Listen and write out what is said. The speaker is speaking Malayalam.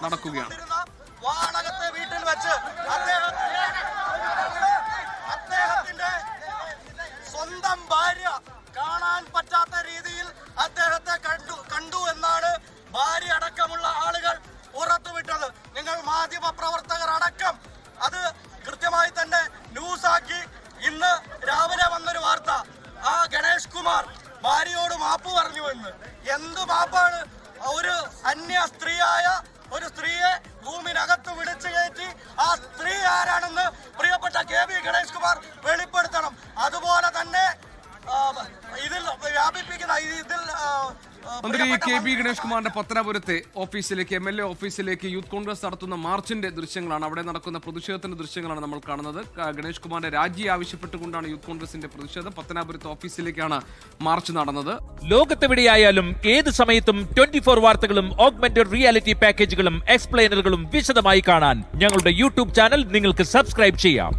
നടക്കുകയാണ്. വാടകത്തെ വീട്ടിൽ വെച്ച് അദ്ദേഹത്തിന്റെ സ്വന്തം ഭാര്യ കാണാൻ പറ്റാത്ത രീതിയിൽ അദ്ദേഹത്തെ കണ്ടു എന്നാണ് ഭാര്യ അടക്കമുള്ള ആളുകൾ പുറത്തുവിട്ടത്. നിങ്ങൾ മാധ്യമ പ്രവർത്തകർ അടക്കം അത് കൃത്യമായി തന്നെ ന്യൂസാക്കി. ഇന്ന് രാവിലെ വന്നൊരു വാർത്ത, ആ ഗണേഷ് കുമാർ ഭാര്യയോട് മാപ്പ് പറഞ്ഞു എന്ന്. എന്ത് മാപ്പാണ്? ഒരു അന്യ സ്ത്രീയായ ഒരു സ്ത്രീയെ റൂമിനകത്ത് വിളിച്ചു കയറ്റി ആ സ്ത്രീ ആരാണെന്ന് പ്രിയപ്പെട്ട KB ഗണേഷ് കുമാർ വെളിപ്പെടുത്തണം. അതുപോലെ തന്നെ ഇതിൽ വ്യാപിപ്പിക്കുന്ന മന്ത്രി KB ഗണേഷ് കുമാറിന്റെ പത്തനാപുരത്തെ ഓഫീസിലേക്ക്, MLA ഓഫീസിലേക്ക് യൂത്ത് കോൺഗ്രസ് നടത്തുന്ന മാർച്ചിന്റെ ദൃശ്യങ്ങളാണ്, അവിടെ നടക്കുന്ന പ്രതിഷേധത്തിന്റെ ദൃശ്യങ്ങളാണ് നമ്മൾ കാണുന്നത്. ഗണേഷ് കുമാറിന്റെ രാജി ആവശ്യപ്പെട്ടുകൊണ്ടാണ് യൂത്ത് കോൺഗ്രസിന്റെ പ്രതിഷേധം. പത്തനാപുരത്തെ ഓഫീസിലേക്കാണ് മാർച്ച് നടന്നത്. ലോകത്തെവിടെയായാലും ഏത് സമയത്തും 24 വാർത്തകളും ഓഗ്മെന്റഡ് റിയാലിറ്റി പാക്കേജുകളും എക്സ്പ്ലെയിനറുകളും വിശദമായി കാണാൻ ഞങ്ങളുടെ യൂട്യൂബ് ചാനൽ നിങ്ങൾക്ക് സബ്സ്ക്രൈബ് ചെയ്യാം.